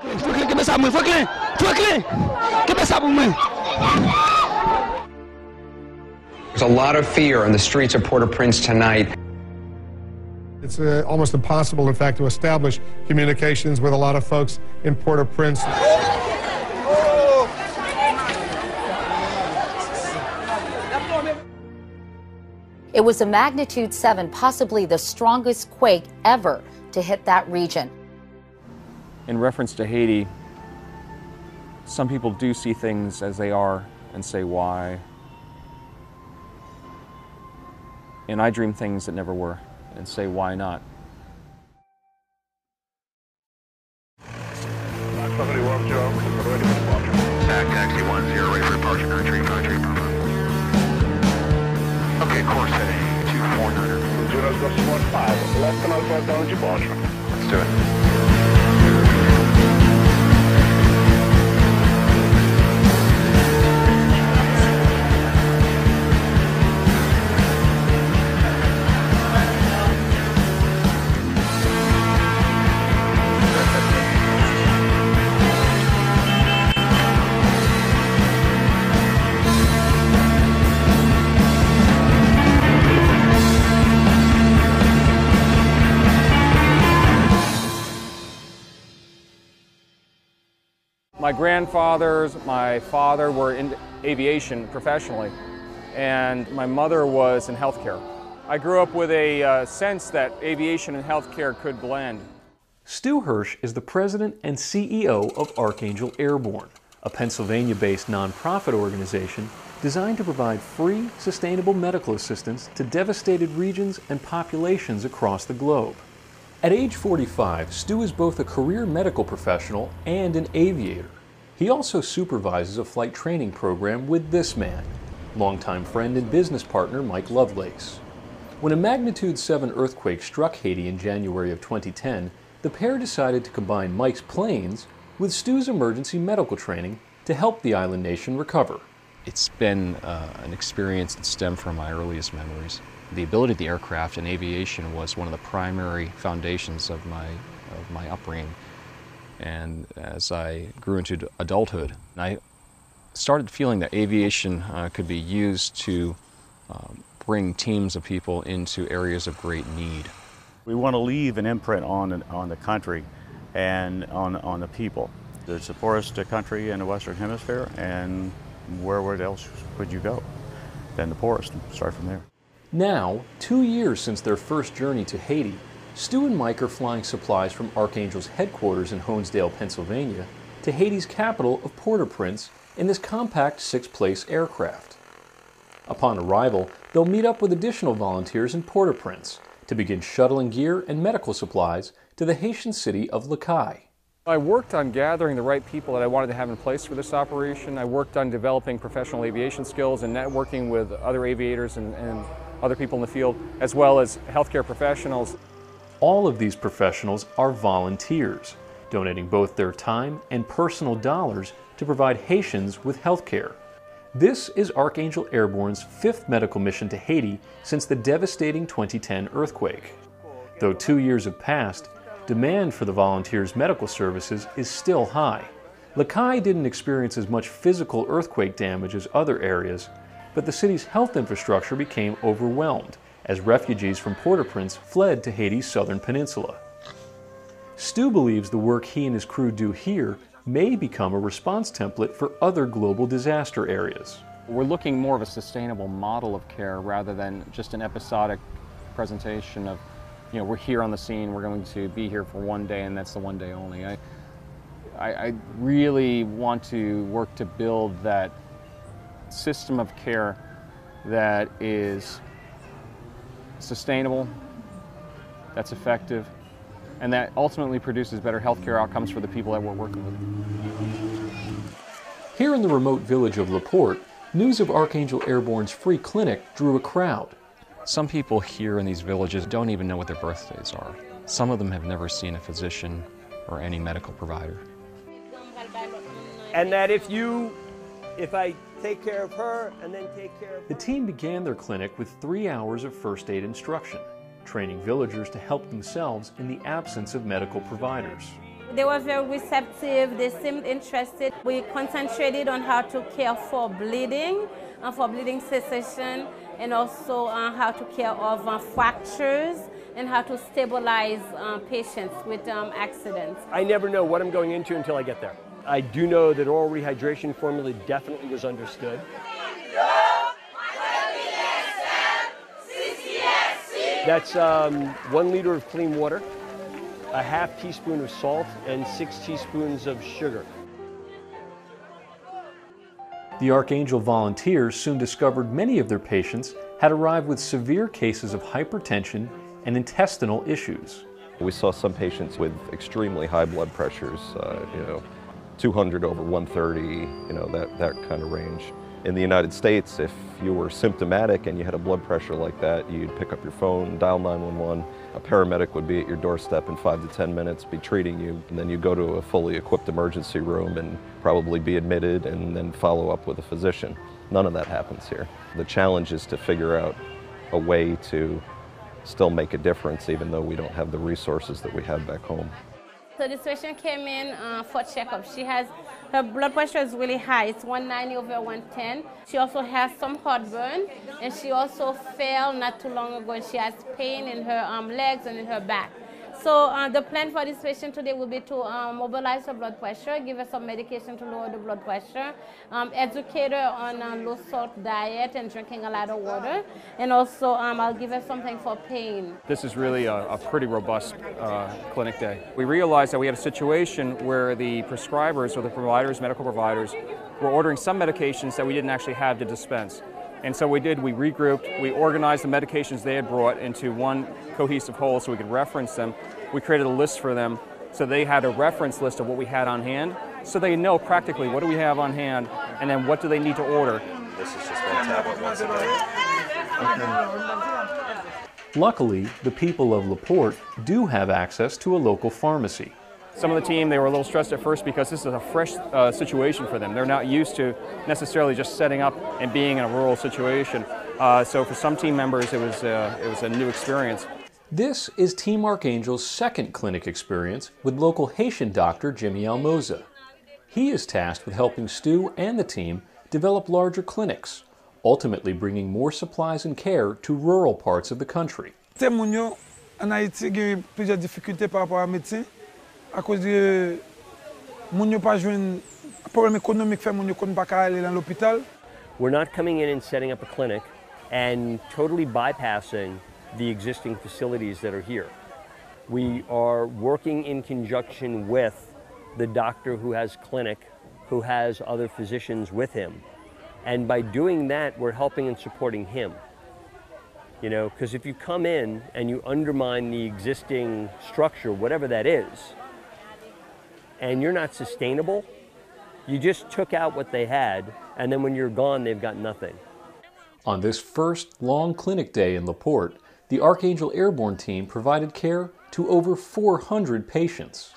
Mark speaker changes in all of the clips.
Speaker 1: ¿Qué pasamos? ¿Fue qué? ¿Qué pasamos?
Speaker 2: There's a lot of fear on the streets of Port-au-Prince tonight.
Speaker 3: It's almost impossible, in fact, to establish communications with a lot of folks in Port-au-Prince.
Speaker 4: It was a magnitude 7, possibly the strongest quake ever to hit that region.
Speaker 5: In reference to Haiti, some people do see things as they are and say why. And I dream things that never were and say why not.
Speaker 6: Taxi 10, ready for departure, country. Okay, course heading 2400. 015, left canal down departure. Let's do it.
Speaker 5: My grandfathers, my father were in aviation professionally, and my mother was in healthcare. I grew up with a sense that aviation and healthcare could blend.
Speaker 7: Stu Hirsch is the president and CEO of Archangel Airborne, a Pennsylvania-based nonprofit organization designed to provide free, sustainable medical assistance to devastated regions and populations across the globe. At age 45, Stu is both a career medical professional and an aviator. He also supervises a flight training program with this man, longtime friend and business partner Mike Lovelace. When a magnitude 7 earthquake struck Haiti in January of 2010, the pair decided to combine Mike's planes with Stu's emergency medical training to help the island nation recover.
Speaker 8: It's been an experience that stemmed from my earliest memories. The ability of the aircraft and aviation was one of the primary foundations of my upbringing. And as I grew into adulthood, I started feeling that aviation could be used to bring teams of people into areas of great need.
Speaker 9: We want to leave an imprint on the country and on the people. It's the poorest country in the Western Hemisphere, and where else would you go than the poorest? Start from there.
Speaker 7: Now, 2 years since their first journey to Haiti, Stu and Mike are flying supplies from Archangel's headquarters in Honesdale, Pennsylvania, to Haiti's capital of Port-au-Prince in this compact 6-place aircraft. Upon arrival, they'll meet up with additional volunteers in Port-au-Prince to begin shuttling gear and medical supplies to the Haitian city of Lacaille.
Speaker 5: I worked on gathering the right people that I wanted to have in place for this operation. I worked on developing professional aviation skills and networking with other aviators and other people in the field, as well as healthcare professionals.
Speaker 7: All of these professionals are volunteers, donating both their time and personal dollars to provide Haitians with health care. This is Archangel Airborne's 5th medical mission to Haiti since the devastating 2010 earthquake. Though 2 years have passed, demand for the volunteers' medical services is still high. Lacaille didn't experience as much physical earthquake damage as other areas, but the city's health infrastructure became overwhelmed as refugees from Port-au-Prince fled to Haiti's southern peninsula. Stu believes the work he and his crew do here may become a response template for other global disaster areas.
Speaker 5: We're looking more of a sustainable model of care rather than just an episodic presentation of, you know, we're here on the scene, we're going to be here for one day and that's the one day only. I really want to work to build that system of care that is sustainable, that's effective, and that ultimately produces better healthcare outcomes for the people that we're working with.
Speaker 7: Here in the remote village of LaPorte, news of Archangel Airborne's free clinic drew a crowd.
Speaker 8: Some people here in these villages don't even know what their birthdays are. Some of them have never seen a physician or any medical provider.
Speaker 10: And that if I take care of her and then take care of her.
Speaker 7: The team began their clinic with 3 hours of first aid instruction, training villagers to help themselves in the absence of medical providers.
Speaker 11: They were very receptive, they seemed interested. We concentrated on how to care for bleeding cessation, and also how to care of fractures, and how to stabilize patients with accidents.
Speaker 10: I never know what I'm going into until I get there. I do know that oral rehydration formula definitely was understood. That's 1 liter of clean water, a half teaspoon of salt, and 6 teaspoons of sugar.
Speaker 7: The Archangel volunteers soon discovered many of their patients had arrived with severe cases of hypertension and intestinal issues.
Speaker 12: We saw some patients with extremely high blood pressures, 200 over 130, that kind of range. In the United States, if you were symptomatic and you had a blood pressure like that, you'd pick up your phone, dial 911. A paramedic would be at your doorstep in 5 to 10 minutes, be treating you, and then you go to a fully equipped emergency room and probably be admitted and then follow up with a physician. None of that happens here. The challenge is to figure out a way to still make a difference even though we don't have the resources that we have back home.
Speaker 11: So this patient came in for checkup. Her blood pressure is really high. It's 190 over 110. She also has some heartburn, and she also fell not too long ago, and she has pain in her legs and in her back. So the plan for this patient today will be to mobilize her blood pressure, give her some medication to lower the blood pressure, educate her on a low salt diet and drinking a lot of water, and also I'll give her something for pain.
Speaker 5: This is really a pretty robust clinic day. We realized that we had a situation where the prescribers or the providers, medical providers, were ordering some medications that we didn't actually have to dispense. And so we regrouped, we organized the medications they had brought into one cohesive whole so we could reference them. We created a list for them so they had a reference list of what we had on hand, so they know practically what do we have on hand and then what do they need to order.
Speaker 12: This is just one tablet once a day.
Speaker 7: Okay. Luckily, the people of LaPorte do have access to a local pharmacy.
Speaker 5: Some of the team, they were a little stressed at first because this is a fresh situation for them. They're not used to necessarily just setting up and being in a rural situation. So for some team members, it was a new experience.
Speaker 7: This is Team Archangel's second clinic experience with local Haitian doctor Jimmy Almoza. He is tasked with helping Stu and the team develop larger clinics, ultimately bringing more supplies and care to rural parts of the country.
Speaker 13: En Haïti, il y a plusieurs difficultés par rapport à la médecine. À cause de moun yo pas joine problème économique fait moun yo kon pa ka aller dans l'hôpital.
Speaker 10: We're not coming in and setting up a clinic and totally bypassing the existing facilities that are here. We are working in conjunction with the doctor who has clinic, who has other physicians with him. And by doing that, we're helping and supporting him. You know, because if you come in and you undermine the existing structure, whatever that is, and you're not sustainable, you just took out what they had, and then when you're gone, they've got nothing.
Speaker 7: On this first long clinic day in LaPorte, the Archangel Airborne team provided care to over 400 patients.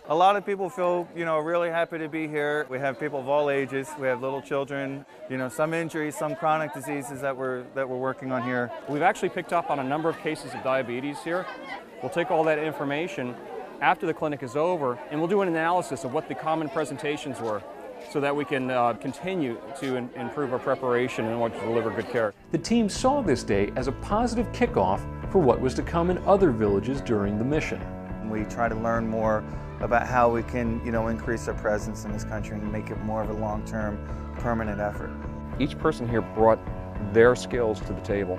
Speaker 14: A lot of people feel, really happy to be here. We have people of all ages. We have little children, some injuries, some chronic diseases that we're working on here.
Speaker 5: We've actually picked up on a number of cases of diabetes here. We'll take all that information after the clinic is over, and we'll do an analysis of what the common presentations were so that we can continue to improve our preparation and want to deliver good care.
Speaker 7: The team saw this day as a positive kickoff for what was to come in other villages during the mission.
Speaker 14: We try to learn more about how we can, increase our presence in this country and make it more of a long-term, permanent effort.
Speaker 5: Each person here brought their skills to the table,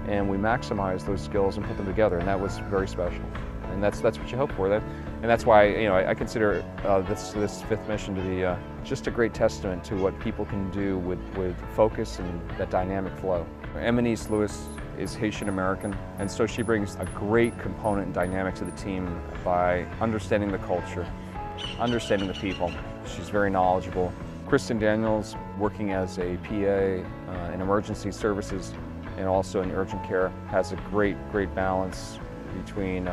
Speaker 5: and we maximized those skills and put them together, and that was very special. And that's what you hope for. And that's why I consider this fifth mission to be just a great testament to what people can do with focus and that dynamic flow. Eminise Lewis is Haitian American, and so she brings a great component and dynamic to the team by understanding the culture, understanding the people. She's very knowledgeable. Kristen Daniels, working as a PA in emergency services and also in urgent care, has a great balance between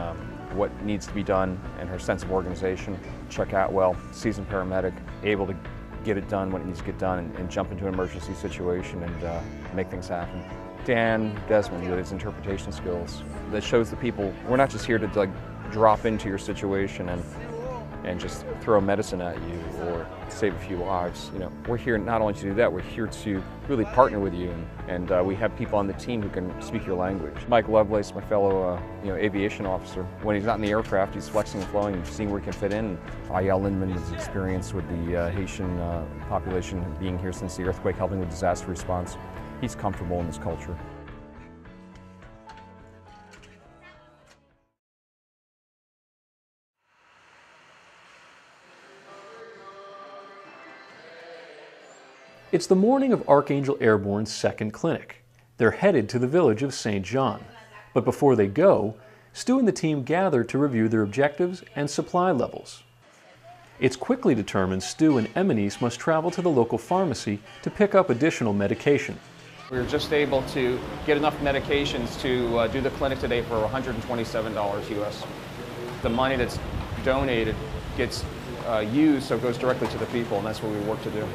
Speaker 5: what needs to be done and her sense of organization. Chuck Atwell, seasoned paramedic, able to get it done when it needs to get done and jump into an emergency situation and make things happen. Dan Desmond with his interpretation skills that shows the people we're not just here to drop into your situation and and just throw medicine at you or save a few lives. You know, we're here not only to do that, we're here to really partner with you, and we have people on the team who can speak your language. Mike Lovelace, my fellow aviation officer, when he's not in the aircraft, he's flexing and flowing and seeing where he can fit in. Ayel Lindman has experience with the Haitian population, being here since the earthquake, helping with disaster response. He's comfortable in this culture.
Speaker 7: It's the morning of Archangel Airborne's second clinic. They're headed to the village of St. John. But before they go, Stu and the team gather to review their objectives and supply levels. It's quickly determined Stu and Eminice must travel to the local pharmacy to pick up additional medication.
Speaker 5: We were just able to get enough medications to do the clinic today for $127 US. The money that's donated gets used, so it goes directly to the people, and that's what we work to do.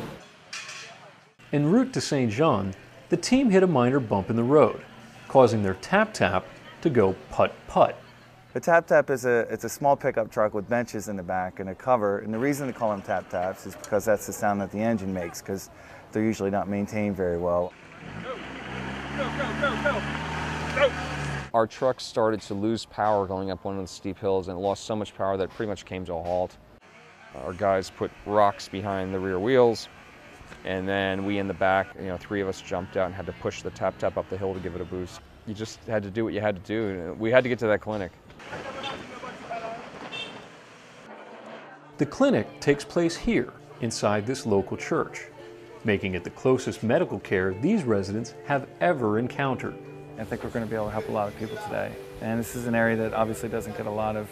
Speaker 7: En route to St. John, the team hit a minor bump in the road, causing their tap-tap to go putt-putt.
Speaker 14: The tap-tap is it's a small pickup truck with benches in the back and a cover, and the reason they call them tap-taps is because that's the sound that the engine makes, because they're usually not maintained very well.
Speaker 5: Go. Our truck started to lose power going up one of the steep hills, and it lost so much power that it pretty much came to a halt. Our guys put rocks behind the rear wheels, and then we in the back, 3 of us jumped out and had to push the tap-tap up the hill to give it a boost. You just had to do what you had to do. We had to get to that clinic.
Speaker 7: The clinic takes place here, inside this local church, making it the closest medical care these residents have ever encountered.
Speaker 14: I think we're going to be able to help a lot of people today. And this is an area that obviously doesn't get a lot of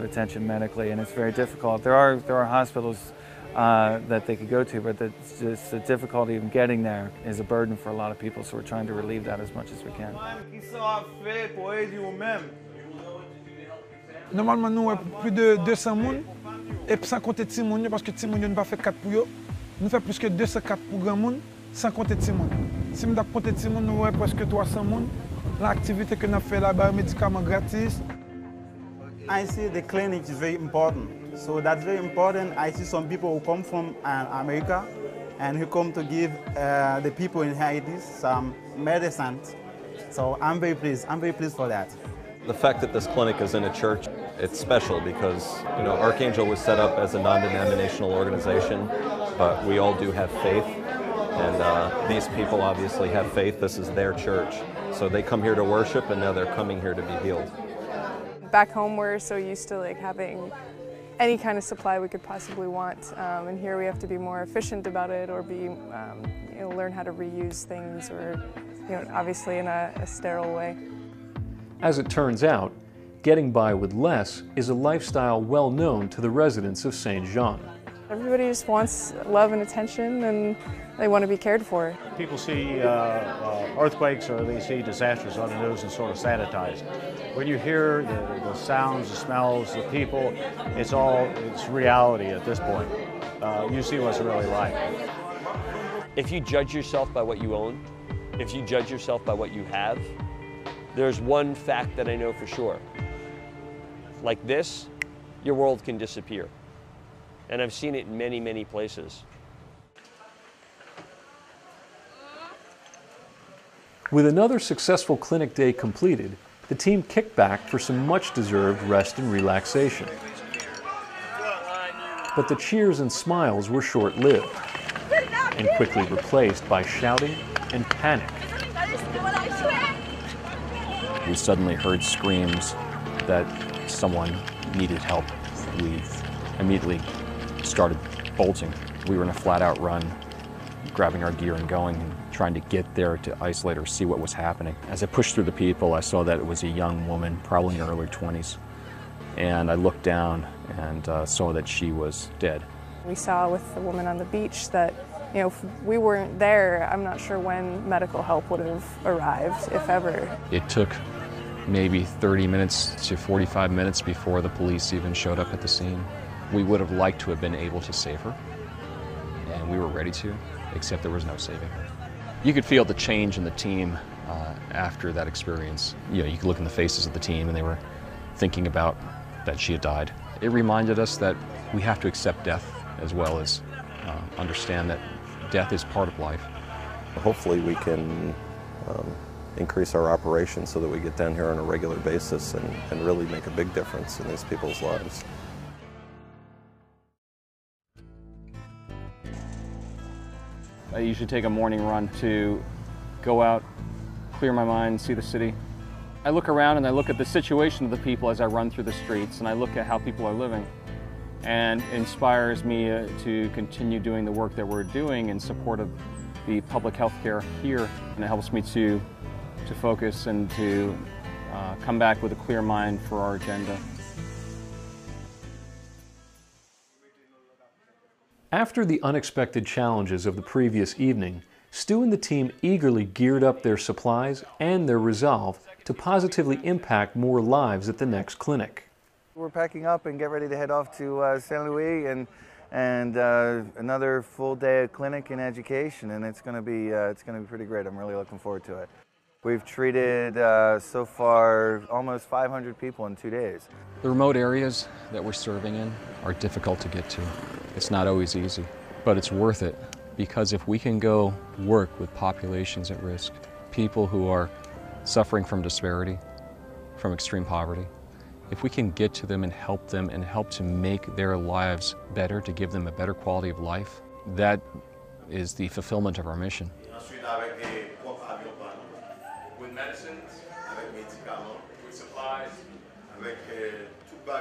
Speaker 14: attention medically, and it's very difficult. There are hospitals that they could go to, but just the difficulty of getting there is a burden for a lot of people, so we're trying to relieve that as much as we can.
Speaker 13: Normalement, nous avons plus de 200 personnes, et sans compter Timoun, parce que Timoun n'a pas fait 4 pour eux. Nous faisons plus que 204 pour grand monde, sans compter Timoun. Si nous avons compté Timoun, nous avons presque 300 personnes. L'activité que nous avons fait là-bas, médicaments gratis.
Speaker 15: I see the clinic is very important. So that's very important. I see some people who come from America and who come to give the people in Haiti some medicine. So I'm very pleased. I'm very pleased for that.
Speaker 12: The fact that this clinic is in a church, it's special because, Archangel was set up as a non-denominational organization, but we all do have faith. And these people obviously have faith. This is their church. So they come here to worship, and now they're coming here to be healed.
Speaker 16: Back home, we're so used to having any kind of supply we could possibly want, and here we have to be more efficient about it, or learn how to reuse things, or obviously in a sterile way.
Speaker 7: As it turns out, getting by with less is a lifestyle well known to the residents of St. Jean.
Speaker 16: Everybody just wants love and attention, and they want to be cared for.
Speaker 17: People see earthquakes or they see disasters on the news and sort of sanitized. When you hear the sounds, the smells, the people, it's reality at this point. You see what's really like.
Speaker 10: If you judge yourself by what you own, if you judge yourself by what you have, there's one fact that I know for sure. Like this, your world can disappear. And I've seen it in many, many places.
Speaker 7: With another successful clinic day completed, the team kicked back for some much-deserved rest and relaxation. But the cheers and smiles were short-lived and quickly replaced by shouting and panic.
Speaker 8: We suddenly heard screams that someone needed help. We immediately started bolting. We were in a flat-out run, grabbing our gear and going, and trying to get there to isolate or see what was happening. As I pushed through the people, I saw that it was a young woman, probably in her early 20s. And I looked down and saw that she was dead.
Speaker 16: We saw with the woman on the beach that, if we weren't there, I'm not sure when medical help would have arrived, if ever.
Speaker 8: It took maybe 30 minutes to 45 minutes before the police even showed up at the scene. We would have liked to have been able to save her, and we were ready to, except there was no saving her. You could feel the change in the team after that experience. You could look in the faces of the team, and they were thinking about that she had died. It reminded us that we have to accept death as well as understand that death is part of life.
Speaker 12: Hopefully we can increase our operations so that we get down here on a regular basis and really make a big difference in these people's lives.
Speaker 5: I usually take a morning run to go out, clear my mind, see the city. I look around and I look at the situation of the people as I run through the streets, and I look at how people are living. And it inspires me to continue doing the work that we're doing in support of the public health care here. And it helps me to focus and to come back with a clear mind for our agenda.
Speaker 7: After the unexpected challenges of the previous evening, Stu and the team eagerly geared up their supplies and their resolve to positively impact more lives at the next clinic.
Speaker 18: We're packing up and get ready to head off to St. Louis and another full day of clinic and education, and it's going to be pretty great. I'm really looking forward to it. We've treated so far almost 500 people in 2 days.
Speaker 8: The remote areas that we're serving in are difficult to get to. It's not always easy, but it's worth it, because if we can go work with populations at risk, people who are suffering from disparity, from extreme poverty, if we can get to them and help to make their lives better, to give them a better quality of life, that is the fulfillment of our mission.
Speaker 19: With medicines, with supplies.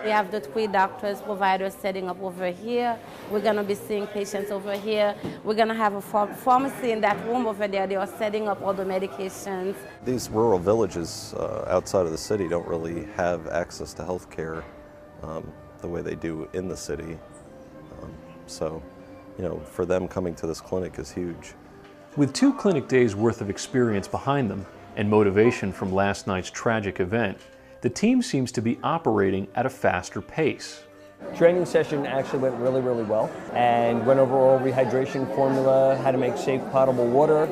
Speaker 11: We have the 3 doctors, providers setting up over here. We're going to be seeing patients over here. We're going to have a pharmacy in that room over there. They are setting up all the medications.
Speaker 12: These rural villages outside of the city don't really have access to health care the way they do in the city. So, you know, for them coming to this clinic is huge.
Speaker 7: With 2 clinic days worth of experience behind them and motivation from last night's tragic event, the team seems to be operating at a faster pace.
Speaker 10: Training session actually went really, really well, and went over all rehydration formula, how to make safe potable water,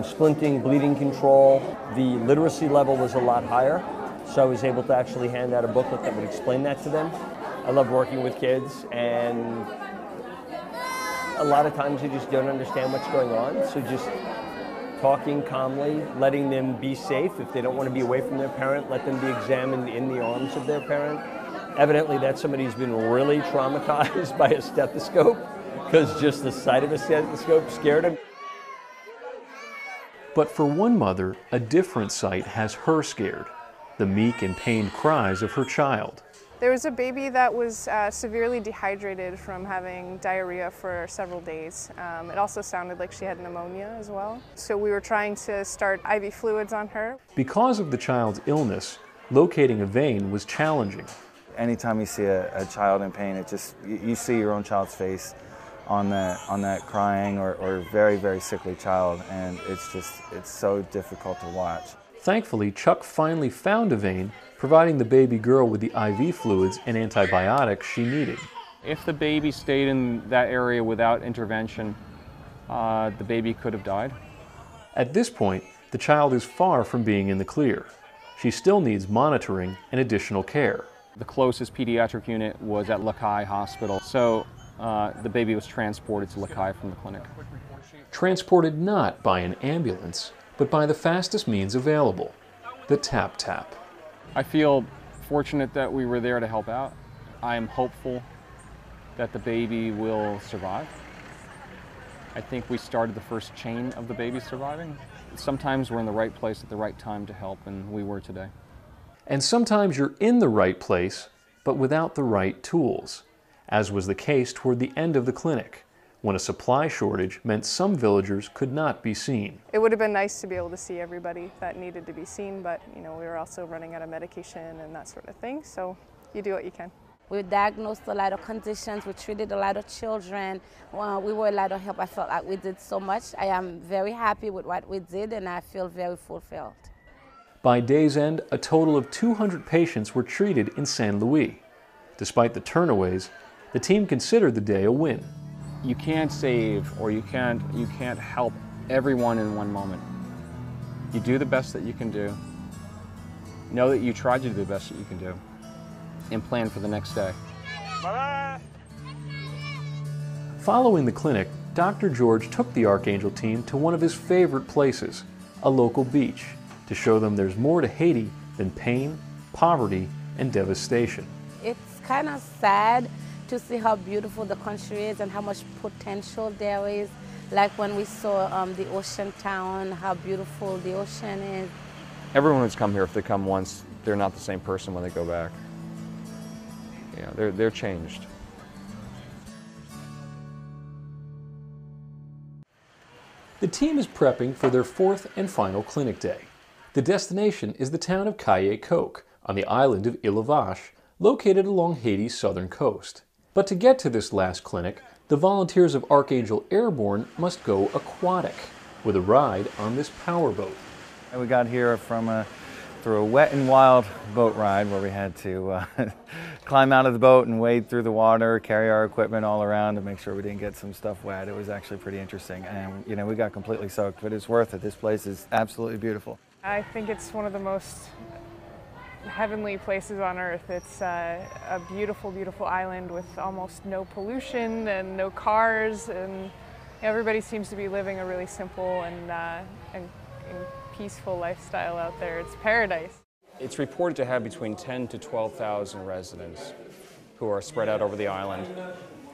Speaker 10: splinting, bleeding control. The literacy level was a lot higher, so I was able to actually hand out a booklet that would explain that to them. I love working with kids, and a lot of times they just don't understand what's going on, so just talking calmly, letting them be safe. If they don't want to be away from their parent, let them be examined in the arms of their parent. Evidently, that's somebody who's been really traumatized by a stethoscope, because just the sight of a stethoscope scared him.
Speaker 7: But for one mother, a different sight has her scared: the meek and pained cries of her child.
Speaker 16: There was a baby that was severely dehydrated from having diarrhea for several days. It also sounded like she had pneumonia as well. So we were trying to start IV fluids on her.
Speaker 7: Because of the child's illness, locating a vein was challenging.
Speaker 18: Anytime you see a child in pain, it just, you see your own child's face on that crying or very, very sickly child, and it's so difficult to watch.
Speaker 7: Thankfully, Chuck finally found a vein, providing the baby girl with the IV fluids and antibiotics she needed.
Speaker 5: If the baby stayed in that area without intervention, the baby could have died.
Speaker 7: At this point, the child is far from being in the clear. She still needs monitoring and additional care.
Speaker 5: The closest pediatric unit was at Lakai Hospital, so the baby was transported to Lakai from the clinic.
Speaker 7: Transported not by an ambulance, but by the fastest means available, the tap-tap.
Speaker 5: I feel fortunate that we were there to help out. I am hopeful that the baby will survive. I think we started the first chain of the baby surviving. Sometimes we're in the right place at the right time to help, and we were today.
Speaker 7: And sometimes you're in the right place, but without the right tools, as was the case toward the end of the clinic, when a supply shortage meant some villagers could not be seen.
Speaker 16: It would have been nice to be able to see everybody that needed to be seen, but we were also running out of medication and that sort of thing, so you do what you can.
Speaker 11: We diagnosed a lot of conditions, we treated a lot of children, we were a lot of help. I felt like we did so much. I am very happy with what we did, and I feel very fulfilled.
Speaker 7: By day's end, a total of 200 patients were treated in San Luis. Despite the turnaways, the team considered the day a win.
Speaker 5: You can't save or you can't help everyone in one moment. You do the best that you can do. Know that you tried to do the best that you can do. and plan for the next day.
Speaker 13: Bye-bye.
Speaker 7: Following the clinic, Dr. George took the Archangel team to one of his favorite places, a local beach, to show them there's more to Haiti than pain, poverty, and devastation.
Speaker 11: It's kind of sad to see how beautiful the country is and how much potential there is. Like when we saw the ocean town, how beautiful the ocean is.
Speaker 5: Everyone who's come here, if they come once, they're not the same person when they go back. You know, they're changed.
Speaker 7: The team is prepping for their fourth and final clinic day. The destination is the town of Caye-Coke on the island of Île-aux-Vaches, located along Haiti's southern coast. But to get to this last clinic, the volunteers of Archangel Airborne must go aquatic with a ride on this powerboat.
Speaker 14: We got here through a wet and wild boat ride where we had to climb out of the boat and wade through the water, carry our equipment all around to make sure we didn't get some stuff wet. It was actually pretty interesting, and you know, we got completely soaked, but it's worth it. This place is absolutely beautiful.
Speaker 16: I think it's one of the most heavenly places on earth. It's a beautiful, beautiful island with almost no pollution and no cars, and everybody seems to be living a really simple and peaceful lifestyle out there. It's paradise.
Speaker 5: It's reported to have between 10 to 12,000 residents who are spread out over the island.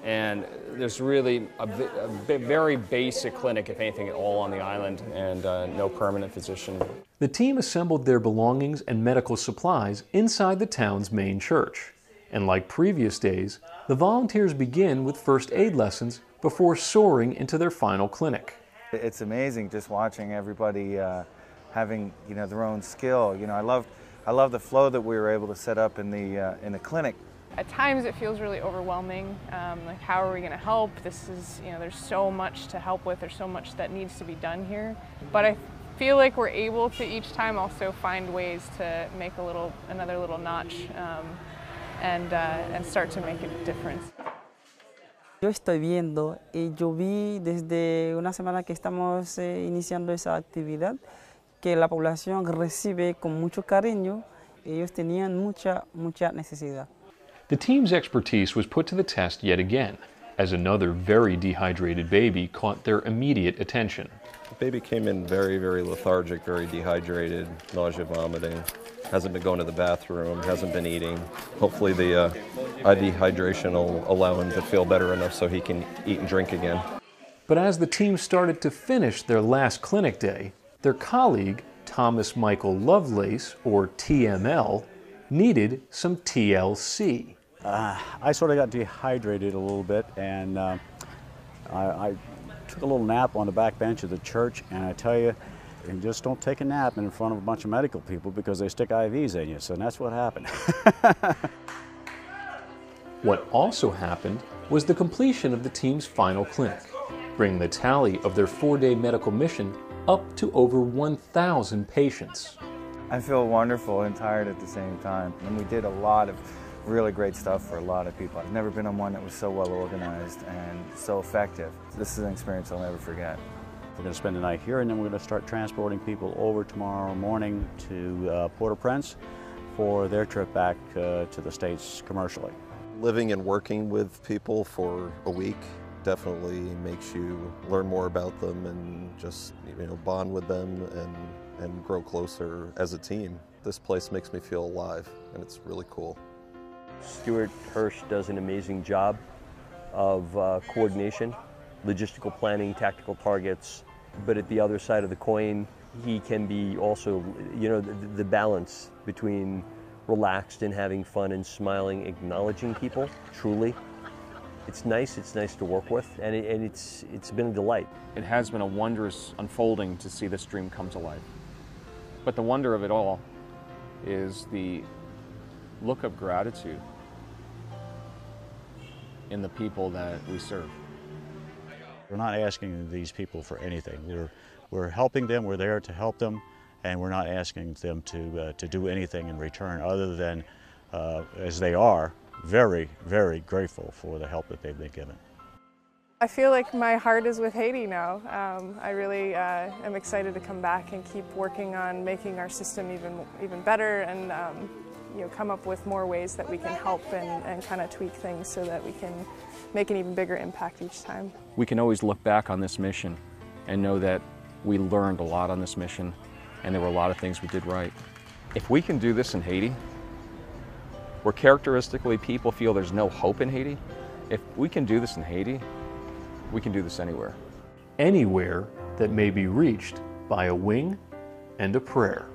Speaker 5: And there's really a very basic clinic, if anything at all, on the island, and no permanent physician.
Speaker 7: The team assembled their belongings and medical supplies inside the town's main church. And like previous days, the volunteers begin with first aid lessons before soaring into their final clinic.
Speaker 18: It's amazing just watching everybody having, you know, their own skill. You know, I love the flow that we were able to set up in the clinic.
Speaker 16: At times it feels really overwhelming, like how are we going to help? This is, you know, there's so much to help with, there's so much that needs to be done here. But I feel like we're able to each time also find ways to make another little notch and start to make a difference.
Speaker 20: Yo estoy viendo y yo vi desde una semana que estamos iniciando esa actividad que la población recibe con mucho cariño. Ellos tenían mucha necesidad.
Speaker 7: The team's expertise was put to the test yet again, as another very dehydrated baby caught their immediate attention.
Speaker 12: The baby came in very, very lethargic, very dehydrated, nausea, vomiting, hasn't been going to the bathroom, hasn't been eating. Hopefully the IV hydration will allow him to feel better enough so he can eat and drink again.
Speaker 7: But as the team started to finish their last clinic day, their colleague, Thomas Michael Lovelace, or TML, needed some TLC.
Speaker 17: I sort of got dehydrated a little bit, and I took a little nap on the back bench of the church, and I tell you, just don't take a nap in front of a bunch of medical people because they stick IVs in you, so that's what happened.
Speaker 7: What also happened was the completion of the team's final clinic, bringing the tally of their 4-day medical mission up to over 1,000 patients.
Speaker 18: I feel wonderful and tired at the same time, and we did a lot of really great stuff for a lot of people. I've never been on one that was so well organized and so effective. This is an experience I'll never forget.
Speaker 17: We're going to spend the night here, and then we're going to start transporting people over tomorrow morning to Port-au-Prince for their trip back to the States commercially.
Speaker 12: Living and working with people for a week definitely makes you learn more about them and just, you know, bond with them and grow closer as a team. This place makes me feel alive, and it's really cool.
Speaker 10: Stuart Hirsch does an amazing job of coordination, logistical planning, tactical targets, but at the other side of the coin, he can be also, you know, the balance between relaxed and having fun and smiling, acknowledging people, truly. It's nice to work with, and it's been a delight.
Speaker 5: It has been a wondrous unfolding to see this dream come to life. But the wonder of it all is the look of gratitude in the people that we serve.
Speaker 17: We're not asking these people for anything. We're helping them, we're there to help them, and we're not asking them to do anything in return other than, as they are, very, very grateful for the help that they've been given.
Speaker 16: I feel like my heart is with Haiti now. I really am excited to come back and keep working on making our system even better and come up with more ways that we can help and kind of tweak things so that we can make an even bigger impact each time.
Speaker 5: We can always look back on this mission and know that we learned a lot on this mission and there were a lot of things we did right. If we can do this in Haiti, where characteristically people feel there's no hope in Haiti, if we can do this in Haiti, we can do this anywhere.
Speaker 7: Anywhere that may be reached by a wing and a prayer.